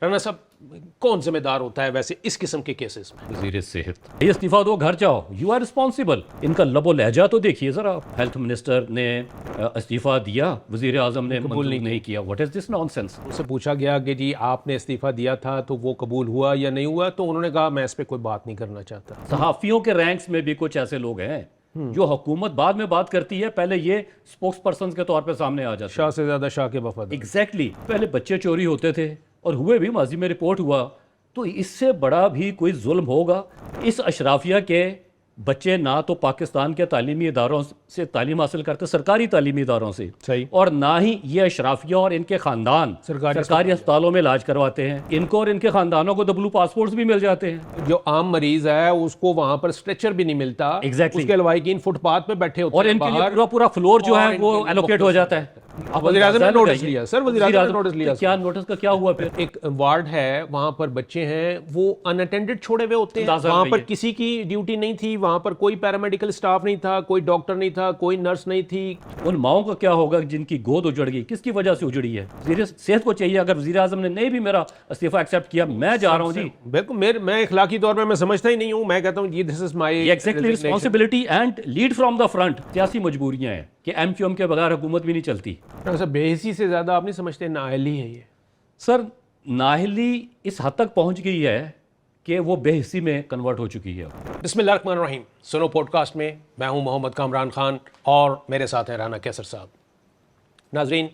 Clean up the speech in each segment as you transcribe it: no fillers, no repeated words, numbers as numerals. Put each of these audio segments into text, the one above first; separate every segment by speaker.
Speaker 1: राना साहब, कौन जिम्मेदार होता है वैसे इस किस्म के केसेस में?
Speaker 2: वजीर सेहत ये इस्तीफा दो, घर जाओ, यू आर रिस्पॉन्सिबल। इनका लबो लहजा तो देखिए जरा। हेल्थ मिनिस्टर ने इस्तीफा दिया, वजीर आजम ने मंजूर नहीं किया। What is this nonsense?
Speaker 1: उनसे पूछा गया कि जी आपने इस्तीफा दिया था तो वो कबूल हुआ या नहीं हुआ, तो उन्होंने कहा मैं इस पर कोई बात नहीं करना चाहता।
Speaker 2: सहाफ़ियों के रैंक्स में भी कुछ ऐसे लोग हैं जो हुकूमत बाद में बात करती है, पहले ये स्पोक्स पर्सन के तौर पे सामने आ जाते हैं।
Speaker 1: शाह से ज्यादा शाह के वफादार।
Speaker 2: एग्जैक्टली पहले बच्चे चोरी होते थे और हुए भी, माजी में रिपोर्ट हुआ। तो इससे बड़ा भी कोई जुल्म होगा? इस अशराफिया के बच्चे ना तो पाकिस्तान के तालीमी इदारों से तालीम हासिल करते, सरकारी तालीमी इदारों से,
Speaker 1: सही,
Speaker 2: और ना ही ये अशराफिया और इनके खानदान सरकारी अस्पतालों में इलाज करवाते हैं। इनको और इनके खानदानों को डब्लू पासपोर्ट्स भी मिल जाते हैं।
Speaker 1: जो आम मरीज है उसको वहां पर स्ट्रेचर भी नहीं मिलता।
Speaker 2: Exactly.
Speaker 1: उसके लवाकिन फुटपाथ पे बैठे होते
Speaker 2: और
Speaker 1: हैं
Speaker 2: इनके लिए
Speaker 1: बाहर।
Speaker 2: पूरा पूरा फ्लोर जो
Speaker 1: और
Speaker 2: है वो
Speaker 1: इनके लिए
Speaker 2: एलोकेट हो जाता है।
Speaker 1: वज़ीर आज़म ने नोटिस लिया सर, वज़ीर आज़म ने नोटिस लिया।
Speaker 2: क्या नोटिस का क्या हुआ फिर?
Speaker 1: एक वार्ड है, वहां पर बच्चे हैं, वो अनअटेंडेड छोड़े हुए होते हैं। वहां पर किसी की ड्यूटी नहीं थी, वहां पर कोई पैरामेडिकल स्टाफ नहीं था, कोई डॉक्टर नहीं था, कोई नर्स नहीं थी।
Speaker 2: उन माओं का क्या होगा जिनकी गोद उजड़ गई? किसकी वजह से उजड़ी है? वज़ीर सेहत को चाहिए, अगर वज़ीर आज़म ने नहीं भी मेरा इस्तीफा एक्सेप्ट किया, मैं जा रहा हूँ जी।
Speaker 1: बिल्कुल, मैं इखलाकी तौर पर मैं समझता ही नहीं हूँ। मैं कहता हूँ ये this is my
Speaker 2: exactly responsibility and lead from the front. सियासी मजबूरियां हैं कि एमक्यूएम के बगैर हुकूमत भी नहीं चलती।
Speaker 1: बेहिसी से ज्यादा आप नहीं समझते नाअहली है ये?
Speaker 2: सर, नाअहली इस हद तक पहुंच गई है कि वो बेहिसी में कन्वर्ट हो चुकी है।
Speaker 1: बिस्मिल्लाहिर्रहमानिर्रहीम। सुनो पॉडकास्ट में मैं हूं मोहम्मद कामरान खान और मेरे साथ हैं राना कैसर साहब। नाजरीन,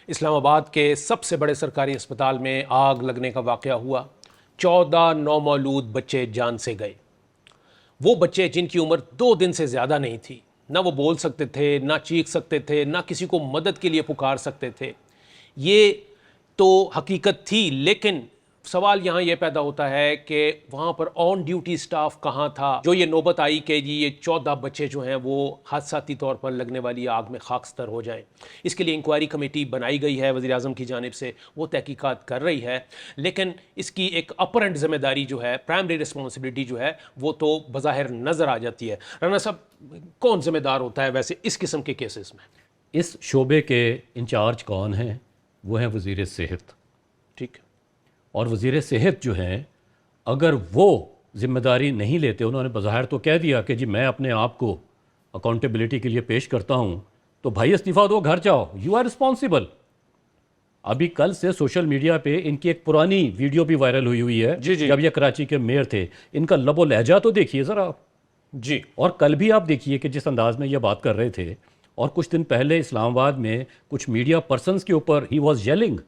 Speaker 1: इस्लामाबाद के सबसे बड़े सरकारी अस्पताल में आग लगने का वाक़या हुआ। 14 नौमौलूद बच्चे जान से गए। वो बच्चे जिनकी उम्र 2 दिन से ज़्यादा नहीं थी, ना वो बोल सकते थे, ना चीख सकते थे, ना किसी को मदद के लिए पुकार सकते थे। ये तो हकीकत थी, लेकिन सवाल यहाँ ये पैदा होता है कि वहाँ पर ऑन ड्यूटी स्टाफ कहाँ था जो ये नौबत आई कि जी ये 14 बच्चे जो हैं वो हादसाती तौर पर लगने वाली आग में खाकस्तर हो जाएं। इसके लिए इंक्वायरी कमेटी बनाई गई है वज़ीर आज़म की जानिब से, वो तहकीकात कर रही है। लेकिन इसकी एक अपरेंट ज़िम्मेदारी जो है, प्राइमरी रिस्पॉन्सिबिलिटी जो है, वो तो बज़ाहिर नज़र आ जाती है। राना साहब, कौन ज़िम्मेदार होता है वैसे इस किस्म के केसेस में?
Speaker 2: इस शोबे के इंचार्ज कौन हैं? वो हैं वज़ीर सेहत।
Speaker 1: ठीक है।
Speaker 2: और वज़ीर सेहत जो हैं, अगर वो ज़िम्मेदारी नहीं लेते, उन्होंने बज़ाहिर तो कह दिया कि जी मैं अपने आप को अकाउंटेबिलिटी के लिए पेश करता हूँ, तो भाई इस्तीफ़ा दो, घर जाओ, यू आर रिस्पॉन्सिबल। अभी कल से सोशल मीडिया पे इनकी एक पुरानी वीडियो भी वायरल हुई है
Speaker 1: जी जी।
Speaker 2: जब ये कराची के मेयर थे। इनका लबो लहजा तो देखिए ज़रा आप
Speaker 1: जी।
Speaker 2: और कल भी आप देखिए कि जिस अंदाज में ये बात कर रहे थे। और कुछ दिन पहले इस्लामाबाद में कुछ मीडिया पर्सनस के ऊपर ही वॉज येलिंग।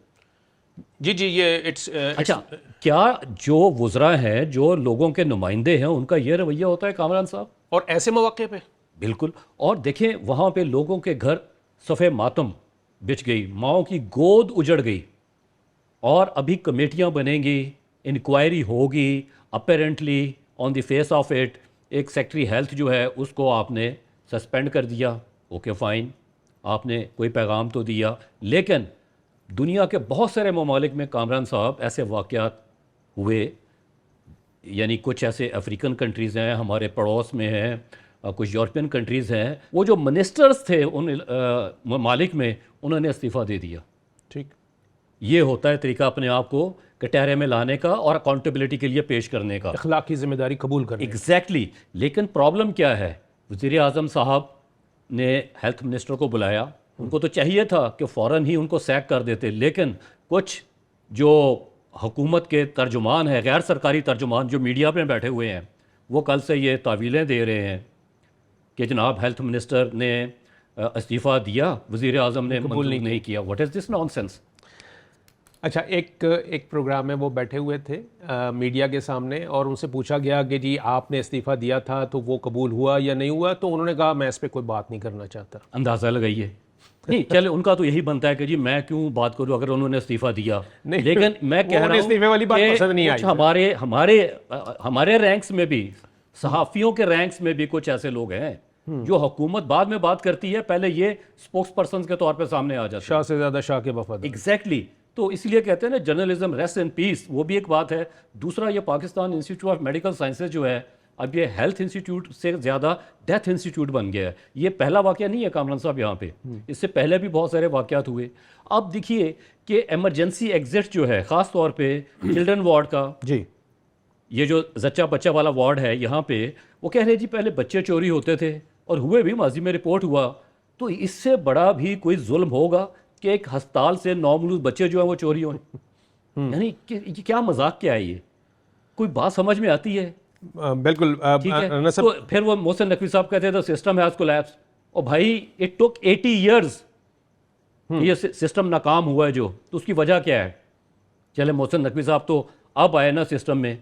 Speaker 1: जी जी, ये इट्स
Speaker 2: अच्छा, क्या जो वुज़रा हैं, जो लोगों के नुमाइंदे हैं, उनका ये रवैया होता है कामरान साहब?
Speaker 1: और ऐसे मौके पे
Speaker 2: बिल्कुल। और देखें, वहाँ पे लोगों के घर सफ़े मातम बिछ गई, माओं की गोद उजड़ गई। और अभी कमेटियाँ बनेंगी, इंक्वायरी होगी। Apparently on the face of it एक सेक्रेटरी हेल्थ जो है उसको आपने सस्पेंड कर दिया। ओके फाइन, आपने कोई पैगाम तो दिया। लेकिन दुनिया के बहुत सारे ममालिक में कामरान साहब ऐसे वाक़यात हुए, यानी कुछ ऐसे अफ्रीकन कंट्रीज़ हैं, हमारे पड़ोस में हैं, कुछ यूरोपियन कंट्रीज़ हैं, वो जो मिनिस्टर्स थे उन ममालिक में, उन्होंने इस्तीफ़ा दे दिया।
Speaker 1: ठीक,
Speaker 2: ये होता है तरीका अपने आप को कटहरे में लाने का और अकाउंटेबिलिटी के लिए पेश करने का,
Speaker 1: अखलाकी जिम्मेदारी कबूल करने।
Speaker 2: एग्जैक्टली। लेकिन प्रॉब्लम क्या है? वज़ीर आज़म साहब ने हेल्थ मिनिस्टर को बुलाया, उनको तो चाहिए था कि फ़ौरन ही उनको सैक कर देते। लेकिन कुछ जो हुकूमत के तर्जुमान हैं, गैर सरकारी तर्जुमान जो मीडिया में बैठे हुए हैं, वो कल से ये तावीलें दे रहे हैं कि जनाब हेल्थ मिनिस्टर ने इस्तीफ़ा दिया, वज़ीर आज़म ने मंजूर नहीं किया। What is this nonsense?
Speaker 1: अच्छा, एक प्रोग्राम में वो बैठे हुए थे मीडिया के सामने, और उनसे पूछा गया कि जी आपने इस्तीफ़ा दिया था तो वो कबूल हुआ या नहीं हुआ, तो उन्होंने कहा मैं इस पर कोई बात नहीं करना चाहता।
Speaker 2: अंदाज़ा लगाइए। नहीं, चले, उनका तो यही बनता है कि जी मैं क्यों बात करूं अगर उन्होंने इस्तीफ़ा दिया।
Speaker 1: नहीं,
Speaker 2: लेकिन मैं कह रहा हूं
Speaker 1: इस्तीफे वाली बात पसंद नहीं आई।
Speaker 2: हमारे हमारे हमारे रैंक्स में भी, सहाफ़ियों के रैंक्स में भी कुछ ऐसे लोग हैं जो हुकूमत बाद में बात करती है, पहले ये स्पोक्स पर्सन के तौर पे सामने आ जाते हैं।
Speaker 1: शाह से ज़्यादा शाह के वफादार।
Speaker 2: एग्जैक्टली। तो इसलिए कहते हैं ना, जर्नलिज्म रेस्ट इन पीस, वो भी एक बात है। दूसरा, ये Pakistan institute of medical sciences जो है, अब ये हेल्थ इंस्टीट्यूट से ज़्यादा डेथ इंस्टीट्यूट बन गया है। ये पहला वाक़या नहीं है कामरान साहब यहाँ पे, इससे पहले भी बहुत सारे वाक़यात हुए। अब देखिए कि इमरजेंसी एग्जिट जो है ख़ास तौर पे चिल्ड्रन वार्ड का,
Speaker 1: जी,
Speaker 2: ये जो जच्चा बच्चा वाला वार्ड है यहाँ पे, वो कह रहे जी पहले बच्चे चोरी होते थे और हुए भी, माजी में रिपोर्ट हुआ। तो इससे बड़ा भी कोई जुल्म होगा कि एक अस्पताल से नौमलूद बच्चे जो हैं वो चोरी हों? यानी कि ये क्या मजाक क्या है ये? कोई बात समझ में आती है?
Speaker 1: बिल्कुल।
Speaker 2: ठीक है, तो फिर वो मोहसिन नकवी साहब कहते थे सिस्टम हैज कोलैप्स। और भाई इट टुक 80 ईयर्स ये सिस्टम नाकाम हुआ है जो, तो उसकी वजह क्या है? चले मोहसिन नकवी साहब तो अब आए ना सिस्टम में,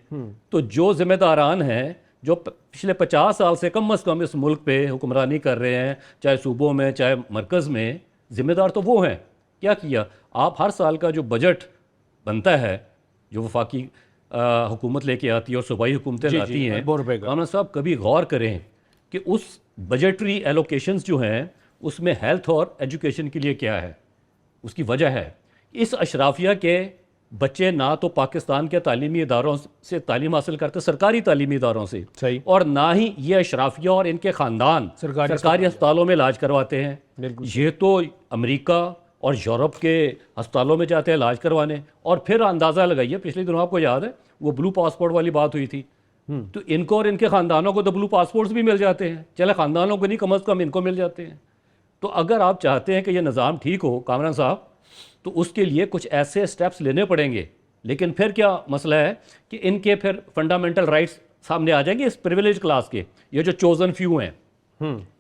Speaker 2: तो जो जिम्मेदारान हैं जो पिछले 50 साल से कम इस मुल्क पे हुक्मरानी कर रहे हैं, चाहे सूबों में चाहे मरकज़ में, जिम्मेदार तो वो हैं। क्या किया? आप हर साल का जो बजट बनता है जो वफाकी हुकूमत लेके आती है और सूबाई हुकूमतें लाती हैं, कामरान साहब कभी गौर करें कि उस बजटरी एलोकेशंस जो हैं उसमें हेल्थ और एजुकेशन के लिए क्या है? उसकी वजह है इस अशराफिया के बच्चे ना तो पाकिस्तान के तालीमी इदारों से तालीम हासिल करते, सरकारी तालीमी इदारों से,
Speaker 1: सही,
Speaker 2: और ना ही ये अशराफिया और इनके ख़ानदान सरकारी अस्पतालों में इलाज करवाते हैं। ये तो अमेरिका और यूरोप के अस्पतालों में जाते हैं इलाज करवाने। और फिर अंदाज़ा लगाइए, पिछले दिनों आपको याद है वो ब्लू पासपोर्ट वाली बात हुई थी, तो इनको और इनके ख़ानदानों को तो ब्लू पासपोर्ट्स भी मिल जाते हैं। चले ख़ानदानों को नहीं, कम अज़ कम इनको मिल जाते हैं। तो अगर आप चाहते हैं कि ये निज़ाम ठीक हो कामरान साहब, तो उसके लिए कुछ ऐसे स्टेप्स लेने पड़ेंगे। लेकिन फिर क्या मसला है कि इनके फिर फंडामेंटल राइट्स सामने आ जाएंगे इस प्रिविलेज क्लास के, ये जो चोजन फ्यू हैं।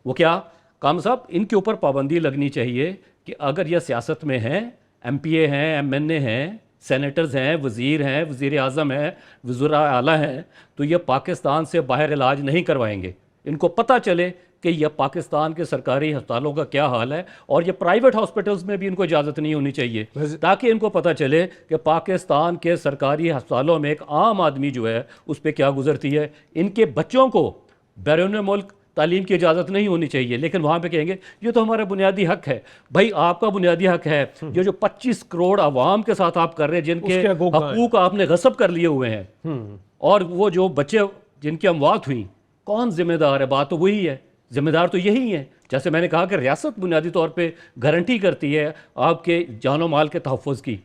Speaker 2: वो क्या काम साहब, इनके ऊपर पाबंदी लगनी चाहिए कि अगर यह सियासत में हैं, MPA हैं, MNA हैं, सेनेटर्स हैं, वज़ीर हैं, वज़ीर आज़म हैं, वज़ीर आला हैं, तो ये पाकिस्तान से बाहर इलाज नहीं करवाएंगे। इनको पता चले कि यह पाकिस्तान के सरकारी अस्पतालों का क्या हाल है, और ये प्राइवेट हॉस्पिटल्स में भी इनको इजाज़त नहीं होनी चाहिए, ताकि इनको पता चले कि पाकिस्तान के सरकारी अस्पतालों में एक आम आदमी जो है उस पर क्या गुजरती है। इनके बच्चों को बैरून मुल्क तालीम की इजाज़त नहीं होनी चाहिए, लेकिन वहाँ पे कहेंगे ये तो हमारा बुनियादी हक है। भाई आपका बुनियादी हक है, ये जो 25 करोड़ आवाम के साथ आप कर रहे हैं जिनके हकूक आपने गसब कर लिए हुए हैं, और वो जो बच्चे जिनकी अमवात हुई, कौन जिम्मेदार है? बात तो वही है, जिम्मेदार तो यही है। जैसे मैंने कहा कि रियासत बुनियादी तौर पे गारंटी करती है आपके जानो माल के तहफ़्फ़ुज़ की,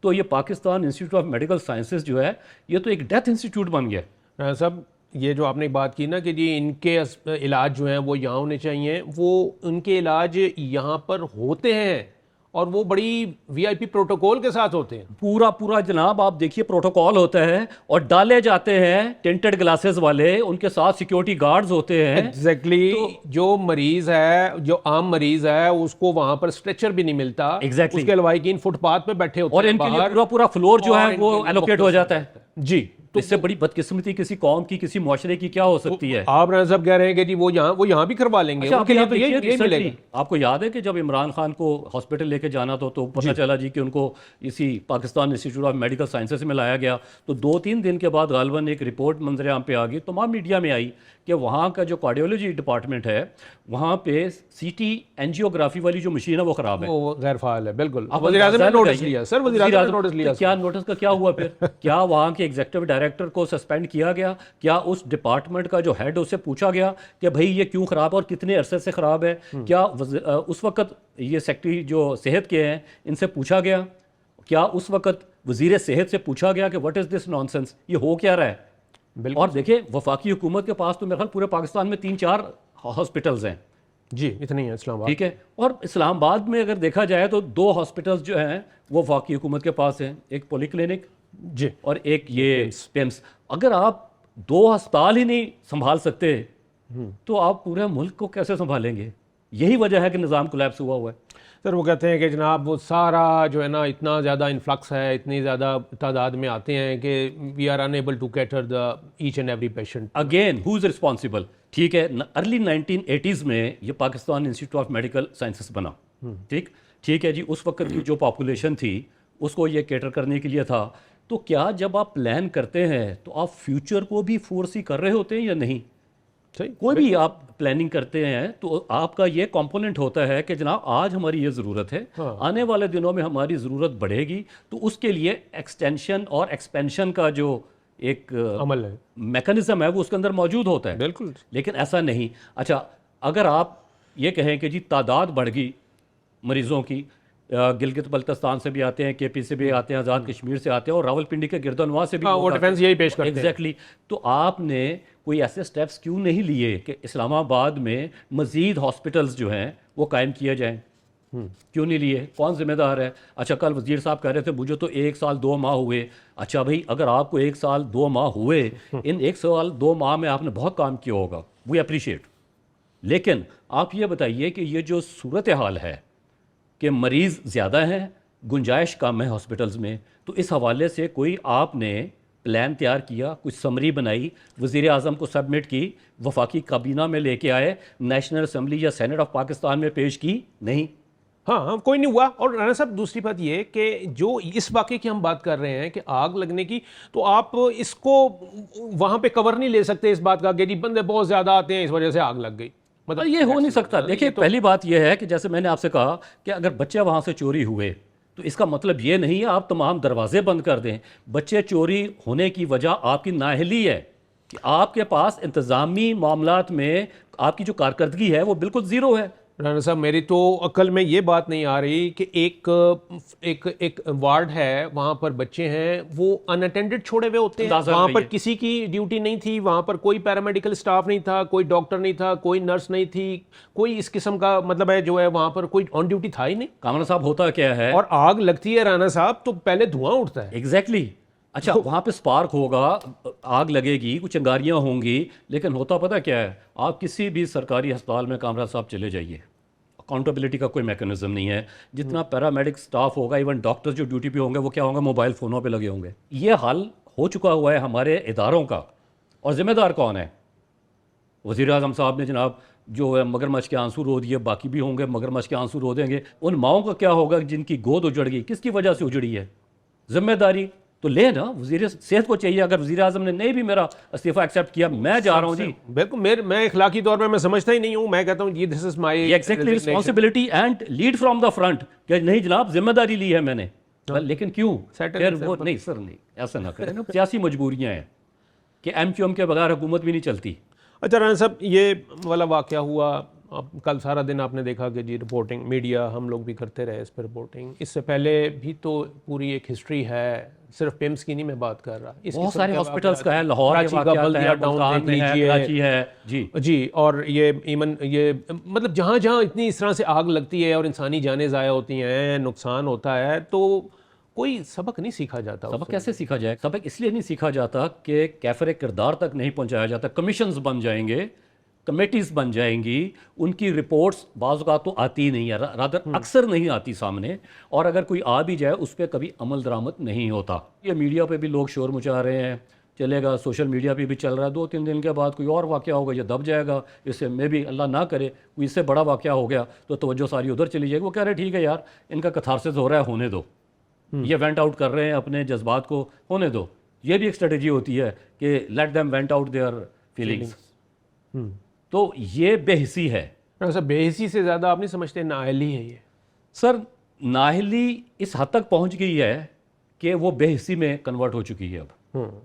Speaker 2: तो ये Pakistan institute of medical sciences जो है ये तो एक डेथ इंस्टीट्यूट बन गया।
Speaker 1: सब ये जो आपने बात की ना कि जी इनके इलाज जो हैं वो यहाँ होने चाहिए, वो उनके इलाज यहाँ पर होते हैं और वो बड़ी VIP प्रोटोकॉल के साथ होते हैं।
Speaker 2: पूरा जनाब आप देखिए प्रोटोकॉल होता है, और डाले जाते हैं टेंटेड ग्लासेस वाले, उनके साथ सिक्योरिटी गार्ड्स होते हैं।
Speaker 1: एग्जैक्टली तो जो मरीज है, जो आम मरीज है, उसको वहां पर स्ट्रेचर भी नहीं मिलता। उसके लवाकिन फुटपाथ पे बैठे होते हैं
Speaker 2: और इनके लिए पूरा फ्लोर जो है वो एलोकेट हो जाता है।
Speaker 1: जी,
Speaker 2: तो इससे बड़ी बदकिस्मती किसी कौम की, किसी मुआशरे की क्या हो सकती है?
Speaker 1: आप राना साहब कह रहे हैं कि जी वो यहाँ भी करवा लेंगे।
Speaker 2: अच्छा,
Speaker 1: उनके लिए तो यही मिलेगा।
Speaker 2: आपको याद है कि जब इमरान खान को हॉस्पिटल लेके जाना था तो पता चला जी कि उनको इसी Pakistan institute of medical sciences में लाया गया, तो 2-3 दिन के बाद गालबन एक रिपोर्ट मंजर आम पे आ गई, तमाम मीडिया में आई कि वहाँ का जो कार्डियोलॉजी डिपार्टमेंट है वहाँ पे CT एंजियोग्राफी वाली जो मशीन है वो ख़राब है,
Speaker 1: वो गैर फाल है। बिल्कुल, वज़ीर-ए-आज़म ने नोटिस लिया सर, वज़ीर-ए-आज़म ने नोटिस लिया।
Speaker 2: क्या नोटिस का क्या हुआ फिर? क्या वहाँ के एग्जीक्यूटिव डायरेक्टर को सस्पेंड किया गया? क्या उस डिपार्टमेंट का जो हेड उससे पूछा गया कि भाई ये क्यों ख़राब है और कितने अरसे से ख़राब है? क्या उस वक्त ये सेक्रेटरी जो सेहत के हैं इनसे पूछा गया? क्या उस वक्त वज़ीर सेहत से पूछा गया कि व्हाट इज़ दिस नॉनसेंस, ये हो क्या रहा है? और देखिए वफाकी हुकूमत के पास तो मेरे ख्याल पूरे पाकिस्तान में 3-4 हॉस्पिटल्स हैं
Speaker 1: जी, इतनी है इस्लामाबाद।
Speaker 2: ठीक है, और इस्लामाबाद में अगर देखा जाए तो 2 हॉस्पिटल्स जो हैं वो वफाकी हुकूमत के पास हैं, एक पॉलीक्लिनिक
Speaker 1: जी
Speaker 2: और एक ये पिम्स। अगर आप 2 अस्पताल ही नहीं संभाल सकते तो आप पूरे मुल्क को कैसे संभालेंगे? यही वजह है कि निज़ाम कोलैप्स हुआ है।
Speaker 1: सर वो कहते हैं कि जनाब वो सारा जो है ना इतना ज़्यादा इन्फ्लक्स है, इतनी ज़्यादा तादाद में आते हैं कि we are unable to cater the each and every patient.
Speaker 2: Again who is responsible? ठीक है, अर्ली 1980s में ये Pakistan institute of medical sciences बना। ठीक है जी, उस वक्त की जो पॉपुलेशन थी उसको ये कैटर करने के लिए था। तो क्या जब आप प्लान करते हैं तो आप फ्यूचर को भी फोर्सी कर रहे होते हैं या नहीं?
Speaker 1: सही,
Speaker 2: कोई भी आप प्लानिंग करते हैं तो आपका ये कंपोनेंट होता है कि जनाब आज हमारी ये ज़रूरत है, आने वाले दिनों में हमारी ज़रूरत बढ़ेगी, तो उसके लिए एक्सटेंशन और एक्सपेंशन का जो एक
Speaker 1: अमल है,
Speaker 2: मैकेनिज्म है वो उसके अंदर मौजूद होता है।
Speaker 1: बिल्कुल।
Speaker 2: लेकिन ऐसा नहीं। अच्छा, अगर आप ये कहें कि जी तादाद बढ़ गई मरीज़ों की, गिलगित बल्तिस्तान से भी आते हैं, केपी से भी आते हैं, आज़ाद कश्मीर से आते हैं और रावलपिंडी के गिरदनवा से भी
Speaker 1: हाँ,
Speaker 2: लोग
Speaker 1: वो
Speaker 2: आते
Speaker 1: डिफेंस
Speaker 2: हैं।
Speaker 1: यही पेश करते हैं।
Speaker 2: एग्जैक्टली। तो आपने कोई ऐसे स्टेप्स क्यों नहीं लिए कि इस्लामाबाद में मज़ीद हॉस्पिटल्स जो हैं वो कायम किए जाएं? क्यों नहीं लिए? कौन जिम्मेदार है? अच्छा, कल वजीर साहब कह रहे थे मुझे तो 1 साल 2 माह हुए। अच्छा भाई, अगर आपको 1 साल 2 माह हुए, इन 1 साल 2 माह में आपने बहुत काम किया होगा, वी अप्रिशिएट। लेकिन आप ये बताइए कि ये जो सूरत हाल है कि मरीज़ ज़्यादा हैं, गुंजाइश कम है हॉस्पिटल्स में, तो इस हवाले से कोई आपने प्लान तैयार किया, कुछ समरी बनाई, वज़ीर आज़म को सबमिट की, वफाकी काबीना में लेके आए, नेशनल असम्बली या सेनेट ऑफ पाकिस्तान में पेश की? नहीं।
Speaker 1: हाँ, कोई नहीं हुआ। और राणा साहब, दूसरी बात ये कि जो इस वाक़े की हम बात कर रहे हैं कि आग लगने की, तो आप इसको वहाँ पे कवर नहीं ले सकते इस बात का कि जी बंदे बहुत ज़्यादा आते हैं इस वजह से आग लग गई।
Speaker 2: मतलब ये हो नहीं सकता। देखिए, पहली बात यह है कि जैसे मैंने आपसे कहा कि अगर बच्चे वहाँ से चोरी हुए तो इसका मतलब ये नहीं है आप तमाम दरवाजे बंद कर दें। बच्चे चोरी होने की वजह आपकी नाअहली है कि आपके पास इंतज़ामी मामलात में आपकी जो कारकर्दगी है वो बिल्कुल ज़ीरो है।
Speaker 1: राणा साहब, मेरी तो अकल में ये बात नहीं आ रही कि एक वार्ड है, वहाँ पर बच्चे हैं, वो अनअटेंडेड छोड़े हुए होते हैं, वहाँ पर किसी की ड्यूटी नहीं थी, वहाँ पर कोई पैरामेडिकल स्टाफ नहीं था, कोई डॉक्टर नहीं था, कोई नर्स नहीं थी, कोई इस किस्म का मतलब है जो है वहाँ पर कोई ऑन ड्यूटी था ही नहीं।
Speaker 2: कामरा साहब, होता क्या है,
Speaker 1: और आग लगती है राणा साहब तो पहले धुआं उठता है।
Speaker 2: एग्जैक्टली। अच्छा, वहाँ पे स्पार्क होगा, आग लगेगी, कुछ अंगारियाँ होंगी, लेकिन होता पता क्या है, आप किसी भी सरकारी अस्पताल में कामरा साहब चले जाइए, अकाउंटेबिलिटी का कोई मैकेनिज्म नहीं है। जितना पैरामेडिक स्टाफ होगा, इवन डॉक्टर्स जो ड्यूटी पे होंगे, वो क्या होंगे, मोबाइल फ़ोनों पे लगे होंगे। ये हाल हो चुका हुआ है हमारे इदारों का। और ज़िम्मेदार कौन है? वज़ीर आज़म साहब ने जनाब जो है मगरमच्छ के आंसू रो दिए, बाकी भी होंगे मगरमच्छ के आंसू रो देंगे। उन माओं का क्या होगा जिनकी गोद उजड़ गई? किसकी वजह से उजड़ी है? जिम्मेदारी तो ले ना, वज़ीर सेहत को चाहिए। अगर वज़ीर आज़म ने नहीं भी मेरा इस्तीफ़ा एक्सेप्ट किया, मैं जा रहा हूँ जी।
Speaker 1: बिल्कुल, मैं इखलाकी तौर पे मैं समझता ही नहीं हूँ। मैं कहता हूँ ये this is my
Speaker 2: exactly responsibility and lead from the front, कि नहीं जनाब जिम्मेदारी ली है मैंने। लेकिन क्यों? फिर वो नहीं सर, नहीं ऐसा ना करें ना, सियासी मजबूरियाँ हैं कि MQM के बगैर हुकूमत भी नहीं चलती।
Speaker 1: अच्छा राणा साहब, ये वाला वाक़या हुआ, अब कल सारा दिन आपने देखा कि जी रिपोर्टिंग मीडिया हम लोग भी करते रहे इस पर रिपोर्टिंग। इससे पहले भी तो पूरी एक हिस्ट्री है, सिर्फ पिम्स की नहीं मैं बात कर रहा,
Speaker 2: बहुत सारे हॉस्पिटल्स का है, लाहौर
Speaker 1: कराची का बल्दिया टाउन देख लीजिए,
Speaker 2: कराची है जी।
Speaker 1: और ये इवन ये मतलब जहाँ जहाँ इतनी इस तरह से आग लगती है और इंसानी जानें ज़ाया होती हैं, नुकसान होता है, तो कोई सबक नहीं सीखा जाता।
Speaker 2: सबक कैसे सीखा जाए? सबक इसलिए नहीं सीखा जाता कि कैफर किरदार तक नहीं पहुंचाया जाता। कमीशंस बन जाएंगे, कमेटीज़ बन जाएंगी, उनकी रिपोर्ट्स बाज़ औक़ात तो आती ही नहीं है, रादर अक्सर नहीं आती सामने, और अगर कोई आ भी जाए उस पर कभी अमल दरामद नहीं होता। ये मीडिया पे भी लोग शोर मचा रहे हैं, चलेगा, सोशल मीडिया पे भी चल रहा है, 2-3 दिन के बाद कोई और वाक़या होगा, ये दब जाएगा, इससे मे भी अल्लाह ना करे कोई इससे बड़ा वाक़या हो गया तो तवज्जो सारी उधर चली जाएगी। वो कह रहे ठीक है यार, इनका कथारसिस हो रहा है, होने दो, ये वेंट आउट कर रहे हैं अपने जज्बात को, होने दो। ये भी एक स्ट्रेटजी होती है कि let them went out their feelings. तो ये बेहिसी है।
Speaker 1: सर बेहिसी से ज़्यादा आप नहीं समझते नाअहली है ये?
Speaker 2: सर नाअहली इस हद तक पहुंच गई है कि वो बेहिसी में कन्वर्ट हो चुकी है अब।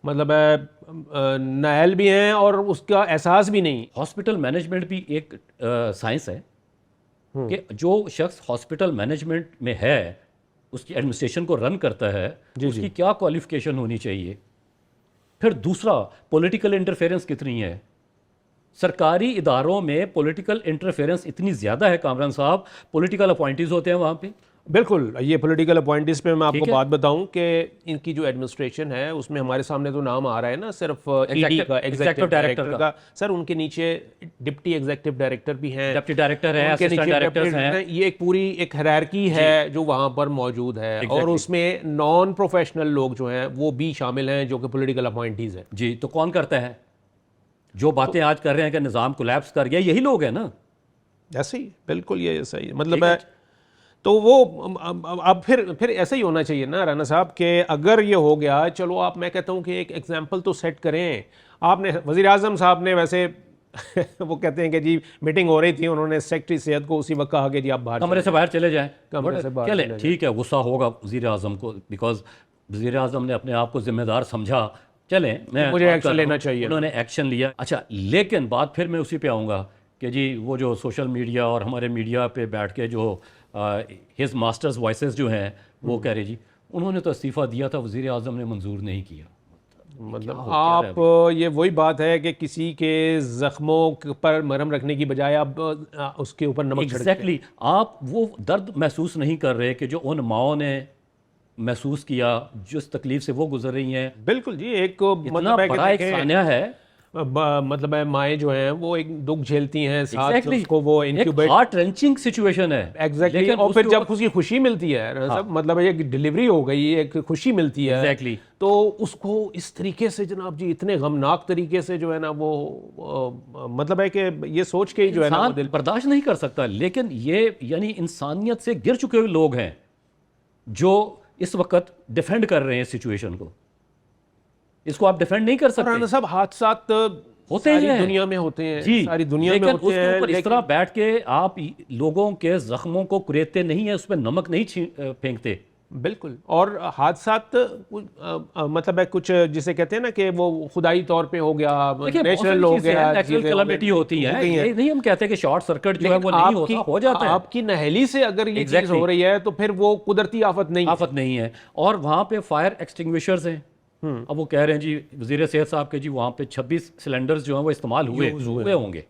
Speaker 1: मतलब नाअहल भी हैं और उसका एहसास भी नहीं।
Speaker 2: हॉस्पिटल मैनेजमेंट भी एक साइंस है कि जो शख्स हॉस्पिटल मैनेजमेंट में है, उसकी एडमिनिस्ट्रेशन को रन करता है, उसकी क्या क्वालिफिकेशन होनी चाहिए। फिर दूसरा, पॉलिटिकल इंटरफेरेंस कितनी है सरकारी इदारों में। पॉलिटिकल इंटरफेरेंस इतनी ज़्यादा है कामरान साहब, पॉलिटिकल अपॉइंटीज़ होते हैं वहाँ पे।
Speaker 1: बिल्कुल, ये पॉलिटिकल अपॉइंटीज़ पे मैं आपको बात बताऊं कि इनकी जो एडमिनिस्ट्रेशन है उसमें हमारे सामने तो नाम आ रहा है ना, सिर्फ ईडी का एग्जीक्यूटिव डायरेक्टर का। सर उनके नीचे डिप्टी एग्जीक्यूटिव डायरेक्टर भी हैं,
Speaker 2: डिप्टी डायरेक्टर हैं, असिस्टेंट डायरेक्टर्स हैं।
Speaker 1: ये एक पूरी एक हायरार्की है जो वहाँ पर मौजूद है, और उसमें नॉन प्रोफेशनल लोग जो हैं वो भी शामिल हैं जो कि पॉलिटिकल अपॉइंटीज़ हैं।
Speaker 2: जी, तो कौन करता है? जो बातें आज कर रहे हैं कि निज़ाम कोलैप्स कर गया, यही लोग हैं ना।
Speaker 1: ऐसे ही, बिल्कुल ये सही है। मतलब है तो वो अब फिर ऐसा ही होना चाहिए ना राणा साहब कि अगर ये हो गया, चलो आप, मैं कहता हूँ कि एक एग्जाम्पल तो सेट करें। आपने वज़ीर आज़म साहब ने वैसे वो कहते हैं कि जी मीटिंग हो रही थी, उन्होंने सेक्रेटरी सेहत को उसी वक्त कहा कि जी आप बाहर
Speaker 2: कमरे से बाहर चले जाएं।
Speaker 1: कमरे से बाहर
Speaker 2: चले, ठीक है, गुस्सा होगा वज़ीर आज़म को, बिकॉज वज़ीर आज़म ने अपने आप को जिम्मेदार समझा, चलें मैं
Speaker 1: मुझे
Speaker 2: बात
Speaker 1: एक्शन
Speaker 2: कर रहा
Speaker 1: लेना
Speaker 2: हूं,
Speaker 1: चाहिए।
Speaker 2: उन्होंने एक्शन लिया। अच्छा, लेकिन बात फिर मैं उसी पे आऊँगा कि जी वो जो सोशल मीडिया और हमारे मीडिया पे बैठ के जो हिज मास्टर्स वॉइसेस जो हैं वो कह रहे जी उन्होंने तो इस्तीफ़ा दिया था, वज़ीर आज़म ने मंजूर नहीं किया।
Speaker 1: मतलब
Speaker 2: क्या रहा है
Speaker 1: आप ये वही बात है कि किसी के जख्मों पर मरहम रखने की बजाय आप उसके ऊपर नमक छिड़कते हैं।
Speaker 2: एग्जैक्टली आप वो दर्द महसूस नहीं कर रहे कि जो उन माओं ने महसूस किया, जिस तकलीफ से वो गुजर रही हैं।
Speaker 1: बिल्कुल जी, एक
Speaker 2: इतना
Speaker 1: मतलब है कि
Speaker 2: बड़ा एक
Speaker 1: देखें,
Speaker 2: सान्या है।
Speaker 1: मतलब है माएँ जो हैं वो एक दुख झेलती हैं, साथ
Speaker 2: एग्जैक्टली
Speaker 1: उसको वो
Speaker 2: एक
Speaker 1: इंक्यूबेट
Speaker 2: हार्ट रेंचिंग सिचुएशन है।
Speaker 1: एग्जैक्टली
Speaker 2: लेकिन
Speaker 1: और फिर
Speaker 2: उसके
Speaker 1: जब
Speaker 2: ऊपर
Speaker 1: उसकी खुशी मिलती है सब, मतलब एक डिलीवरी हो गई, एक खुशी मिलती है,
Speaker 2: एग्जैक्टली
Speaker 1: तो उसको इस तरीके से जनाब जी, इतने गमनाक तरीके से जो है ना वो मतलब है कि ये सोच के ही जो है ना वो
Speaker 2: इंसान
Speaker 1: दिल
Speaker 2: बर्दाश्त नहीं कर सकता। लेकिन ये यानी इंसानियत से गिर चुके हुए लोग हैं जो इस वक्त डिफेंड कर रहे हैं सिचुएशन को। इसको आप डिफेंड नहीं कर
Speaker 1: और राना
Speaker 2: सकते।
Speaker 1: साहब हादसात
Speaker 2: होते
Speaker 1: सारी
Speaker 2: हैं
Speaker 1: दुनिया में होते हैं,
Speaker 2: जी,
Speaker 1: सारी दुनिया में
Speaker 2: लेकिन
Speaker 1: होते
Speaker 2: उसके
Speaker 1: हैं,
Speaker 2: ऊपर इस
Speaker 1: लेकिन
Speaker 2: तरह बैठ के आप लोगों के जख्मों को कुरेदते नहीं है, उस पर नमक नहीं फेंकते।
Speaker 1: बिल्कुल। और हादसात मतलब है कुछ जिसे कहते हैं ना कि वो खुदाई तौर पे हो गया,
Speaker 2: देखिए बहुत
Speaker 1: नेचुरल
Speaker 2: सारी
Speaker 1: हो
Speaker 2: चीजें हैं,
Speaker 1: गया,
Speaker 2: नेचुरल
Speaker 1: चीजें हो
Speaker 2: कैलामिटी
Speaker 1: गई,
Speaker 2: होती
Speaker 1: हो
Speaker 2: हैं।
Speaker 1: गई हैं।
Speaker 2: ये नहीं हम कहते कि शॉर्ट सर्किट जो है
Speaker 1: लेकिन
Speaker 2: वो नहीं होता, हो जाता है।
Speaker 1: आपकी नहेली से अगर ये चीज
Speaker 2: Exactly.
Speaker 1: हो रही है तो फिर वो कुदरती आफत नहीं है।
Speaker 2: आफत नहीं है। और वहाँ पे फायर एक्सटिंग्विशर्स हैं। अब वो कह रहे हैं जी वज़ीर सेहत साहब के जी वहाँ पे 26 सिलेंडर्स जो हैं वो इस्तेमाल हुए होंगे,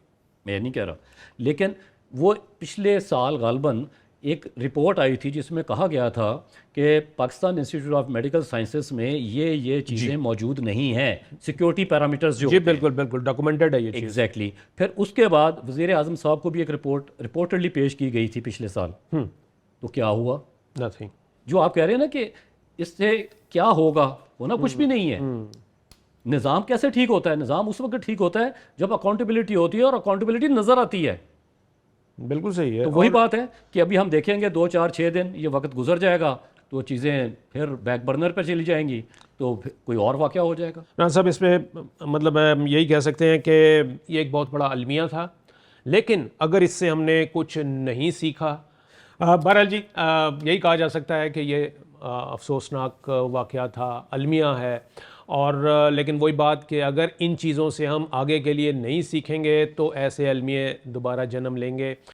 Speaker 2: मैं नहीं कह रहा। लेकिन वो पिछले साल गालबन एक रिपोर्ट आई थी जिसमें कहा गया था कि Pakistan institute of medical sciences में ये चीज़ें मौजूद नहीं हैं, सिक्योरिटी पैरामीटर्स जो
Speaker 1: जी बिल्कुल बिल्कुल डॉक्यूमेंटेड है ये चीज।
Speaker 2: एग्जैक्टली फिर उसके बाद वज़ीर आज़म साहब को भी एक रिपोर्टडली पेश की गई थी पिछले साल। तो क्या हुआ?
Speaker 1: नथिंग।
Speaker 2: जो आप कह रहे हैं ना कि इससे क्या होगा, होना कुछ भी नहीं है। निज़ाम कैसे ठीक होता है? निज़ाम उस वक्त ठीक होता है जब अकाउंटेबिलिटी होती है और अकाउंटेबिलिटी नज़र आती है।
Speaker 1: बिल्कुल सही है।
Speaker 2: तो वही बात है कि अभी हम देखेंगे 2 4 6 दिन ये वक्त गुजर जाएगा तो चीज़ें फिर बैक बर्नर पर चली जाएंगी, तो फिर कोई और वाक़या हो जाएगा।
Speaker 1: राना साहब इसमें मतलब हम यही कह सकते हैं कि ये एक बहुत बड़ा अलमिया था, लेकिन अगर इससे हमने कुछ नहीं सीखा, बहरहाल जी यही कहा जा सकता है कि ये अफसोसनाक वाक़या था, अलमिया है। और लेकिन वही बात कि अगर इन चीज़ों से हम आगे के लिए नहीं सीखेंगे तो ऐसे अलमिए दोबारा जन्म लेंगे।